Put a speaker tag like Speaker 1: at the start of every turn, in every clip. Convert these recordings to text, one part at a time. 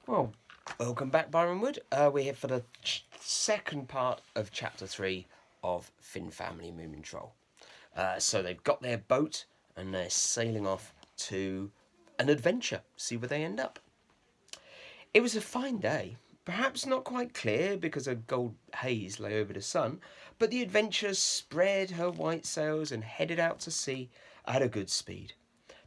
Speaker 1: Well, welcome back, Byron Wood. We're here for the second part of Chapter 3 of Family Moomintroll. So they've got their boat and they're sailing off to an adventure, see where they end up. It was a fine day, perhaps not quite clear because a gold haze lay over the sun, but the adventurers spread her white sails and headed out to sea at a good speed.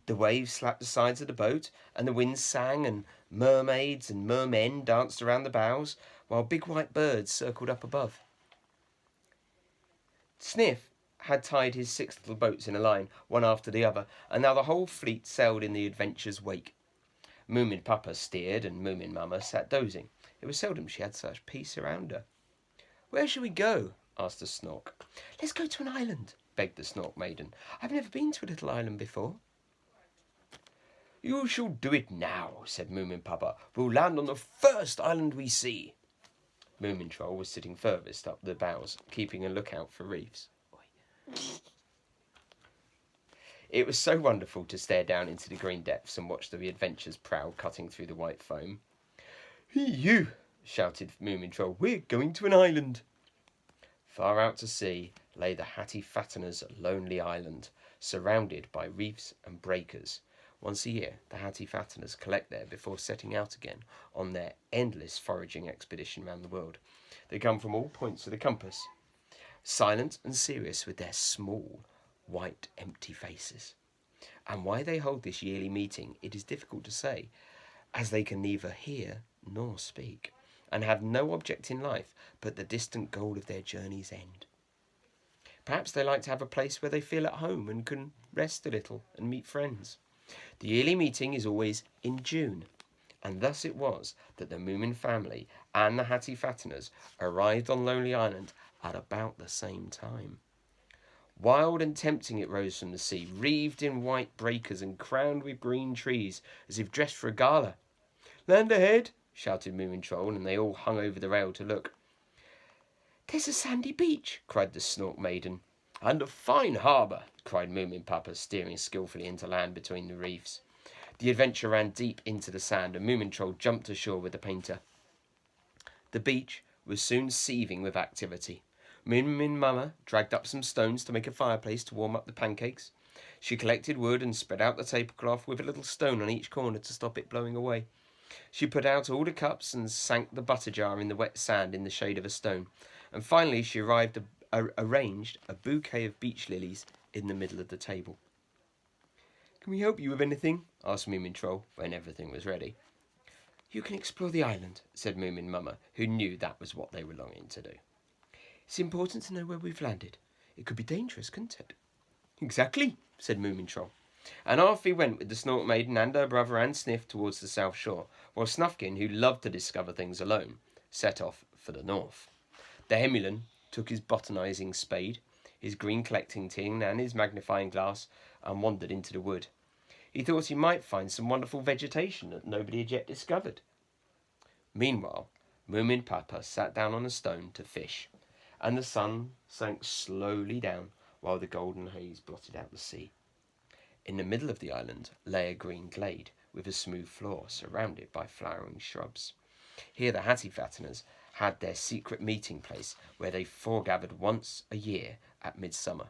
Speaker 1: The waves slapped the sides of the boat, and the wind sang, and mermaids and mermen danced around the bows, while big white birds circled up above. Sniff had tied his 6 little boats in a line, one after the other, and now the whole fleet sailed in the adventure's wake. Moomin Papa steered, and Moomin Mama sat dozing. It was seldom she had such peace around her. "Where shall we go?" asked the Snork. "Let's go to an island," begged the Snork Maiden. "I've never been to a little island before." "You shall do it now," said Moomin Papa. "We'll land on the first island we see." Moomintroll was sitting furthest up the bows, keeping a lookout for reefs. It was so wonderful to stare down into the green depths and watch the adventure's prow cutting through the white foam. "You!" shouted Moomintroll. "We're going to an island." Far out to sea lay the Hattie-Fattener's lonely island, surrounded by reefs and breakers. Once a year, the Hattie-Fatteners collect there before setting out again on their endless foraging expedition round the world. They come from all points of the compass, silent and serious with their small, white, empty faces. And why they hold this yearly meeting, it is difficult to say, as they can neither hear nor speak, and have no object in life but the distant goal of their journey's end. Perhaps they like to have a place where they feel at home and can rest a little and meet friends. The yearly meeting is always in June, and thus it was that the Moomin family and the Hattie-Fatteners arrived on Lonely Island at about the same time. Wild and tempting it rose from the sea, wreathed in white breakers and crowned with green trees, as if dressed for a gala. "Land ahead!" shouted Moomintroll, and they all hung over the rail to look. "There's a sandy beach!" cried the Snork Maiden. "And a fine harbour!" cried Moomin Papa, steering skillfully into land between the reefs. The adventure ran deep into the sand, and Moomintroll jumped ashore with the painter. The beach was soon seething with activity. Moomin Mama dragged up some stones to make a fireplace to warm up the pancakes. She collected wood and spread out the tablecloth with a little stone on each corner to stop it blowing away. She put out all the cups and sank the butter jar in the wet sand in the shade of a stone. And finally she arranged a bouquet of beach lilies in the middle of the table. "Can we help you with anything?" asked Moomintroll when everything was ready. "You can explore the island," said Moomin Mama, who knew that was what they were longing to do. "It's important to know where we've landed. It could be dangerous, couldn't it?" "Exactly," said Moomintroll. And off he went with the Snork Maiden and her brother and Sniff towards the south shore, while Snufkin, who loved to discover things alone, set off for the north. The Hemulin took his botanising spade, his green collecting tin and his magnifying glass, and wandered into the wood. He thought he might find some wonderful vegetation that nobody had yet discovered. Meanwhile, Moomin Papa sat down on a stone to fish, and the sun sank slowly down while the golden haze blotted out the sea. In the middle of the island lay a green glade with a smooth floor surrounded by flowering shrubs. Here the Hattie-Fatteners had their secret meeting place where they foregathered once a year at midsummer.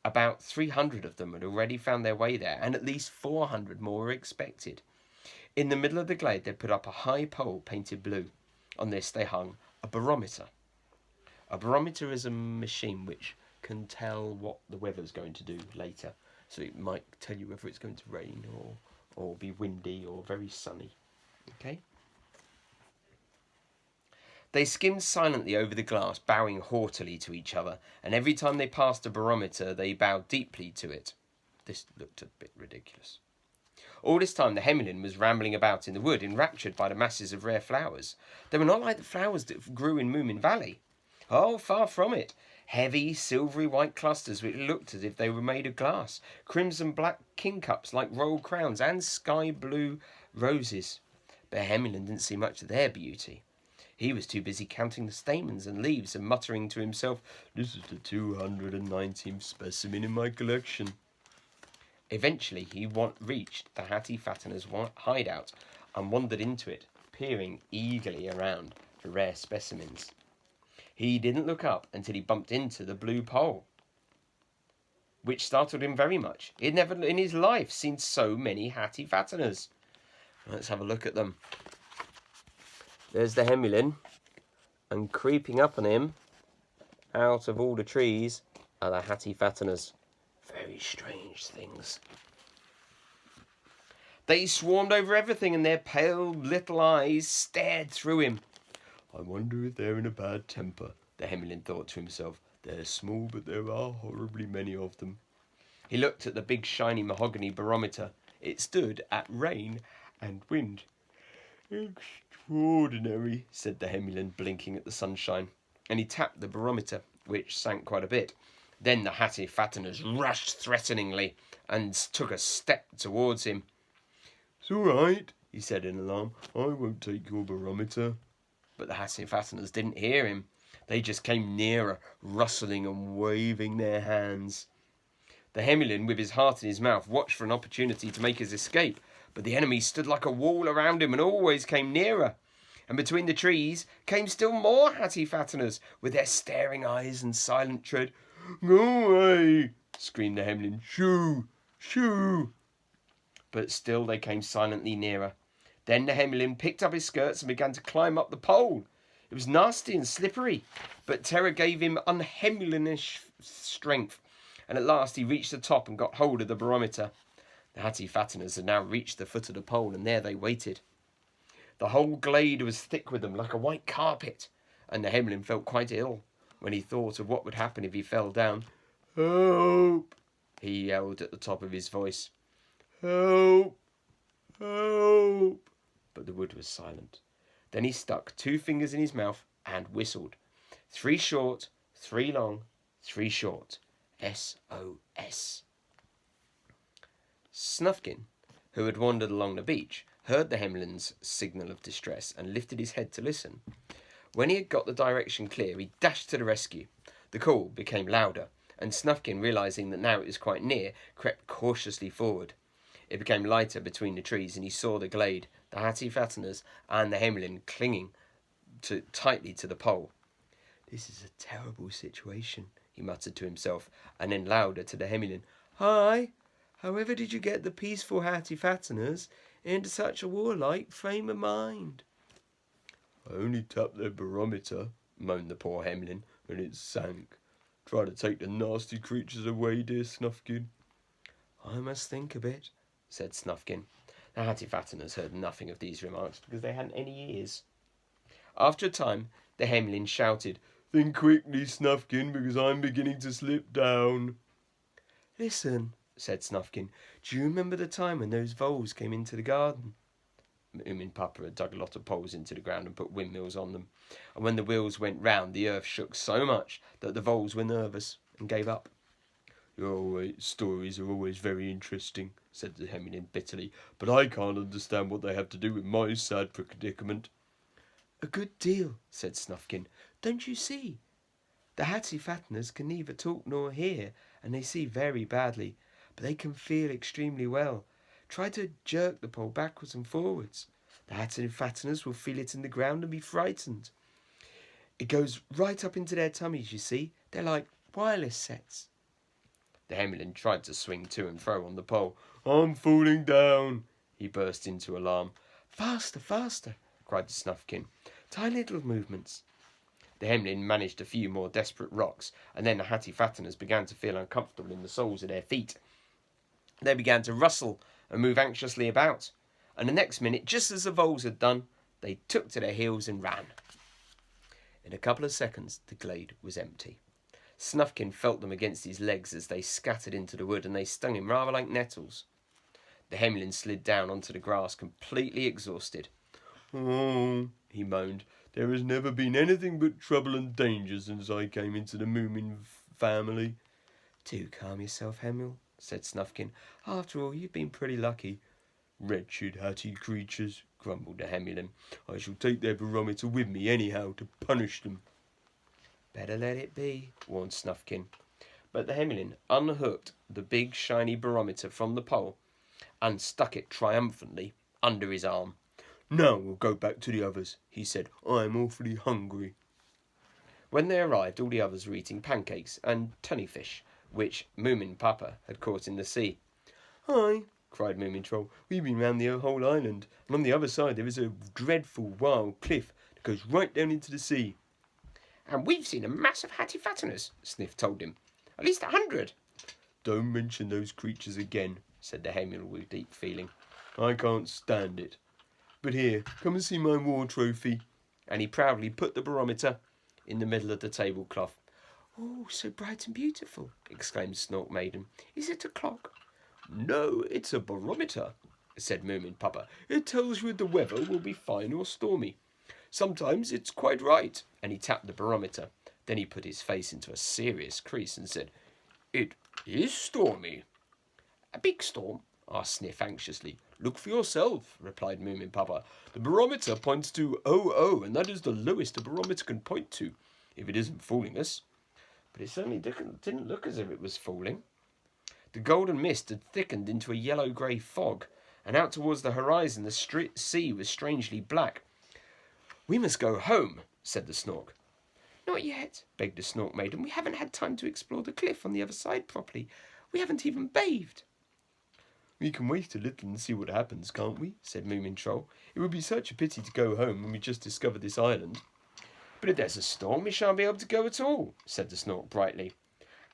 Speaker 1: About 300 of them had already found their way there, and at least 400 more were expected. In the middle of the glade they put up a high pole painted blue. On this they hung a barometer. A barometer is a machine which can tell what the weather's going to do later. So it might tell you whether it's going to rain or be windy or very sunny. Okay? They skimmed silently over the glass, bowing haughtily to each other, and every time they passed a barometer, they bowed deeply to it. This looked a bit ridiculous. All this time, the Hemulin was rambling about in the wood, enraptured by the masses of rare flowers. They were not like the flowers that grew in Moomin Valley. Oh, far from it. Heavy, silvery white clusters which looked as if they were made of glass, crimson black kingcups like royal crowns, and sky blue roses. But Hemulin didn't see much of their beauty. He was too busy counting the stamens and leaves and muttering to himself, "This is the 219th specimen in my collection." Eventually he reached the Hattie-Fattener's hideout and wandered into it peering eagerly around for rare specimens. He didn't look up until he bumped into the blue pole, which startled him very much. He had never in his life seen so many Hattie-fatteners. Let's have a look at them. There's the Hemulin, and creeping up on him, out of all the trees, are the Hattie-fatteners. Very strange things. They swarmed over everything, and their pale little eyes stared through him. I wonder if they're in a bad temper, the Hemulin thought to himself. They're small, but there are horribly many of them. He looked at the big shiny mahogany barometer. It stood at rain and wind. Extraordinary, said the Hemulin, blinking at the sunshine. And he tapped the barometer, which sank quite a bit. Then the Hattie-fatteners rushed threateningly and took a step towards him. It's all right, he said in alarm. I won't take your barometer. But the Hattie-fatteners didn't hear him. They just came nearer, rustling and waving their hands. The Hemulin, with his heart in his mouth, watched for an opportunity to make his escape, but the enemy stood like a wall around him and always came nearer. And between the trees came still more Hattie-fatteners, with their staring eyes and silent tread. Go away, screamed the Hemulin. Shoo, shoo. But still they came silently nearer. Then the Hemulin picked up his skirts and began to climb up the pole. It was nasty and slippery, but terror gave him unhemulinish strength, and at last he reached the top and got hold of the barometer. The Hattie-fatteners had now reached the foot of the pole, and there they waited. The whole glade was thick with them, like a white carpet, and the Hemulin felt quite ill when he thought of what would happen if he fell down. Help! He yelled at the top of his voice. Help! Help! But the wood was silent. Then he stuck 2 fingers in his mouth and whistled. 3 short, 3 long, 3 short. SOS. Snufkin, who had wandered along the beach, heard the Hemulin's signal of distress and lifted his head to listen. When he had got the direction clear, he dashed to the rescue. The call became louder, and Snufkin, realising that now it was quite near, crept cautiously forward. It became lighter between the trees, and he saw the glade, the Hattie-fatteners, and the Hemulin clinging tightly to the pole. This is a terrible situation, he muttered to himself, and then louder to the Hemulin. Hi! However did you get the peaceful Hattie-fatteners into such a warlike frame of mind? I only tapped their barometer, moaned the poor Hemulin, and it sank. Try to take the nasty creatures away, dear Snufkin. I must think a bit, said Snufkin. The Hattie-fatteners heard nothing of these remarks because they hadn't any ears. After a time, the Hemulin shouted, Think quickly, Snufkin, because I'm beginning to slip down. Listen, said Snufkin, do you remember the time when those voles came into the garden? Papa had dug a lot of poles into the ground and put windmills on them, and when the wheels went round, the earth shook so much that the voles were nervous and gave up. Your stories are always very interesting, said the Hemulin bitterly, but I can't understand what they have to do with my sad predicament. A good deal, said Snufkin. Don't you see? The Hattie-fatteners can neither talk nor hear, and they see very badly, but they can feel extremely well. Try to jerk the pole backwards and forwards. The Hattie-fatteners will feel it in the ground and be frightened. It goes right up into their tummies, you see. They're like wireless sets. The Hemulin tried to swing to and fro on the pole. I'm falling down, he burst into alarm. Faster, faster, cried the Snufkin. Tiny little movements. The Hemulin managed a few more desperate rocks, and then the Hattie-fatteners began to feel uncomfortable in the soles of their feet. They began to rustle and move anxiously about, and the next minute, just as the voles had done, they took to their heels and ran. In a couple of seconds, the glade was empty. Snufkin felt them against his legs as they scattered into the wood, and they stung him rather like nettles. The Hemulin slid down onto the grass, completely exhausted. Oh, he moaned, there has never been anything but trouble and danger since I came into the Moomin family. Do calm yourself, Hemul, said Snufkin. After all, you've been pretty lucky. Wretched Hattie creatures, grumbled the Hemulin. I shall take their barometer with me anyhow to punish them. Better let it be, warned Snufkin. But the Hemulin unhooked the big shiny barometer from the pole and stuck it triumphantly under his arm. Now we'll go back to the others, he said. I'm awfully hungry. When they arrived, all the others were eating pancakes and tunnyfish, which Moomin Papa had caught in the sea. Hi, cried Moomintroll. We've been round the whole island, and on the other side there is a dreadful wild cliff that goes right down into the sea. And we've seen a mass of hatty-fatteners, Sniff told him. At least 100. Don't mention those creatures again, said the Hemel with deep feeling. I can't stand it. But here, come and see my war trophy. And he proudly put the barometer in the middle of the tablecloth. Oh, so bright and beautiful, exclaimed Snork Maiden. Is it a clock? No, it's a barometer, said Moomin Papa. It tells you if the weather will be fine or stormy. Sometimes it's quite right. And he tapped the barometer. Then he put his face into a serious crease and said, It is stormy. A big storm? Asked Sniff anxiously. Look for yourself, replied Moomin Papa. The barometer points to 00, and that is the lowest a barometer can point to, if it isn't fooling us. But it certainly didn't look as if it was falling. The golden mist had thickened into a yellow-grey fog, and out towards the horizon the sea was strangely black. We must go home, said the Snork. Not yet, begged the Snork Maiden. We haven't had time to explore the cliff on the other side properly. We haven't even bathed. We can wait a little and see what happens, can't we? Said Moomintroll. It would be such a pity to go home when we just discovered this island. But if there's a storm, we shan't be able to go at all, said the Snork brightly.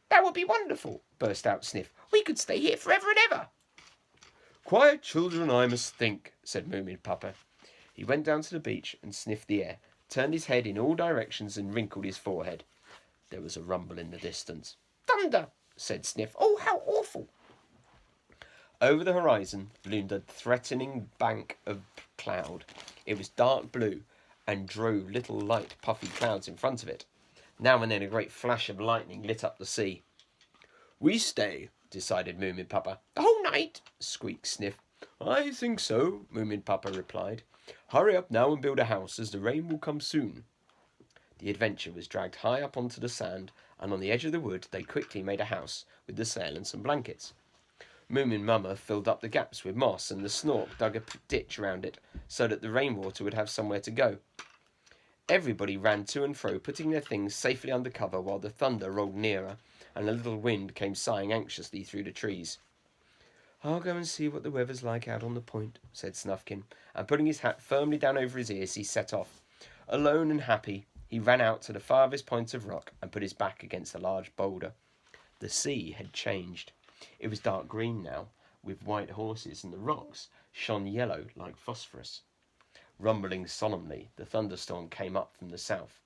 Speaker 1: That would be wonderful, burst out Sniff. We could stay here forever and ever. Quiet, children, I must think, said Moomin Papa. He went down to the beach and sniffed the air, turned his head in all directions and wrinkled his forehead. There was a rumble in the distance. Thunder, said Sniff. Oh, how awful. Over the horizon loomed a threatening bank of cloud. It was dark blue and drove little light puffy clouds in front of it. Now and then a great flash of lightning lit up the sea. We stay, decided Moomin Papa. The whole night, squeaked Sniff. I think so, Moomin Papa replied. Hurry up now and build a house, as the rain will come soon. The adventure was dragged high up onto the sand, and on the edge of the wood they quickly made a house with the sail and some blankets. Moomin Mama filled up the gaps with moss, and the Snork dug a ditch round it, so that the rainwater would have somewhere to go. Everybody ran to and fro, putting their things safely under cover, while the thunder rolled nearer, and a little wind came sighing anxiously through the trees. I'll go and see what the weather's like out on the point, said Snufkin, and putting his hat firmly down over his ears, he set off. Alone and happy, he ran out to the farthest point of rock and put his back against a large boulder. The sea had changed. It was dark green now, with white horses, and the rocks shone yellow like phosphorus. Rumbling solemnly, the thunderstorm came up from the south.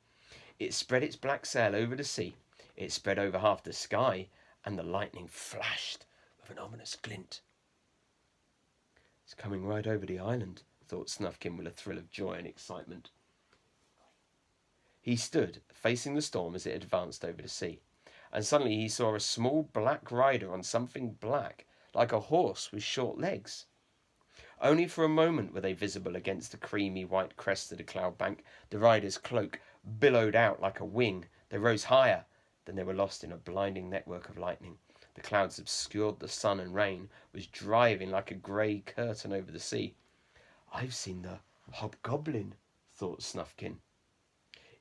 Speaker 1: It spread its black sail over the sea. It spread over half the sky, and the lightning flashed with an ominous glint. It's coming right over the island, thought Snufkin with a thrill of joy and excitement. He stood, facing the storm as it advanced over the sea, and suddenly he saw a small black rider on something black, like a horse with short legs. Only for a moment were they visible against the creamy white crest of the cloud bank. The rider's cloak billowed out like a wing. They rose higher, then they were lost in a blinding network of lightning. The clouds obscured the sun, and rain was driving like a grey curtain over the sea. I've seen the hobgoblin, thought Snufkin.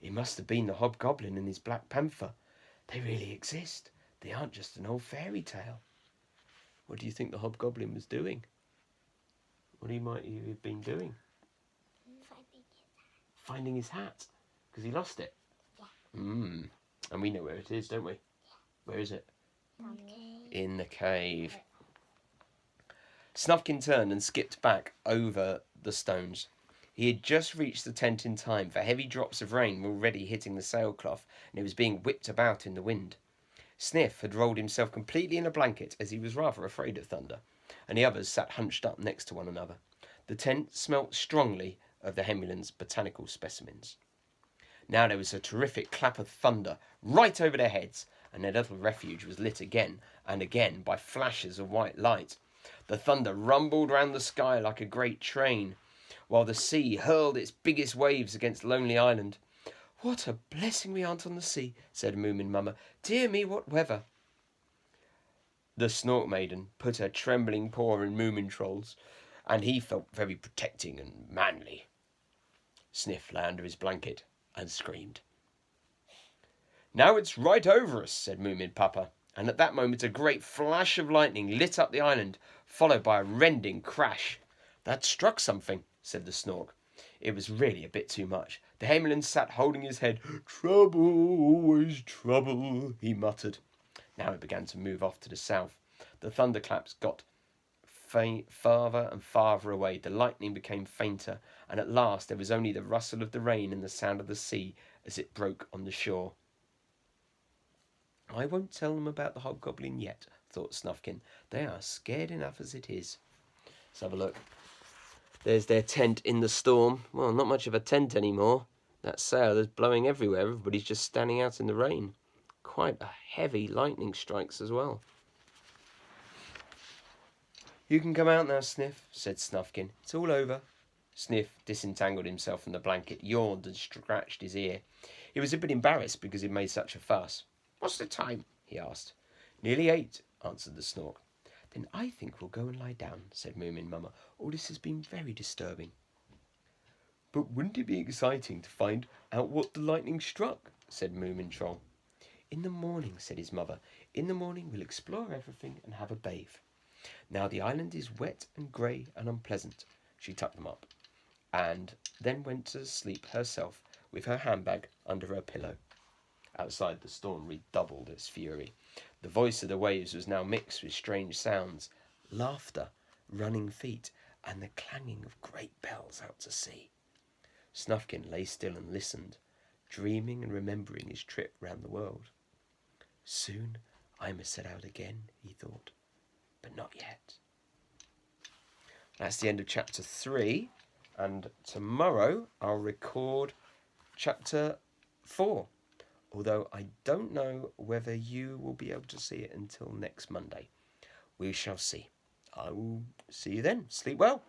Speaker 1: It must have been the hobgoblin and his black panther. They really exist. They aren't just an old fairy tale. What do you think the hobgoblin was doing? What might he have been doing? Finding his hat. Because he lost it? Yeah. And we know where it is, don't we? Yeah. Where is it? In the cave. Snufkin turned and skipped back over the stones. He had just reached the tent in time, for heavy drops of rain were already hitting the sailcloth, and it was being whipped about in the wind. Sniff had rolled himself completely in a blanket, as he was rather afraid of thunder, and the others sat hunched up next to one another. The tent smelt strongly of the Hemulan's botanical specimens. Now there was a terrific clap of thunder right over their heads, and their little refuge was lit again and again by flashes of white light. The thunder rumbled round the sky like a great train, while the sea hurled its biggest waves against Lonely Island. What a blessing we aren't on the sea, said Moomin Mama. Dear me, what weather. The Snork Maiden put her trembling paw in Moomintroll's and he felt very protecting and manly. Sniff lay under his blanket and screamed. "Now it's right over us," said Moomin Papa, and at that moment a great flash of lightning lit up the island, followed by a rending crash. "That struck something," said the Snork. It was really a bit too much. The Haemmerling sat holding his head. "Trouble, always trouble," he muttered. Now it began to move off to the south. The thunderclaps got farther and farther away. The lightning became fainter, and at last there was only the rustle of the rain and the sound of the sea as it broke on the shore. "I won't tell them about the hobgoblin yet," thought Snufkin. "They are scared enough as it is." Let's have a look. There's their tent in the storm. Well, not much of a tent anymore. That sail is blowing everywhere. Everybody's just standing out in the rain. Quite a heavy lightning strikes as well. "You can come out now, Sniff," said Snufkin. "It's all over." Sniff disentangled himself from the blanket, yawned and scratched his ear. He was a bit embarrassed because he'd made such a fuss. "What's the time?" he asked. "Nearly 8, answered the Snork. "Then I think we'll go and lie down," said Moomin Mama. "All this has been very disturbing." "But wouldn't it be exciting to find out what the lightning struck?" said Moomintroll. "In the morning," said his mother. "In the morning we'll explore everything and have a bathe. Now the island is wet and grey and unpleasant." She tucked them up, and then went to sleep herself with her handbag under her pillow. Outside, the storm redoubled its fury. The voice of the waves was now mixed with strange sounds, laughter, running feet, and the clanging of great bells out to sea. Snufkin lay still and listened, dreaming and remembering his trip round the world. "Soon I must set out again," he thought, "but not yet." That's the end of chapter 3, and tomorrow I'll record chapter 4. Although I don't know whether you will be able to see it until next Monday. We shall see. I will see you then. Sleep well.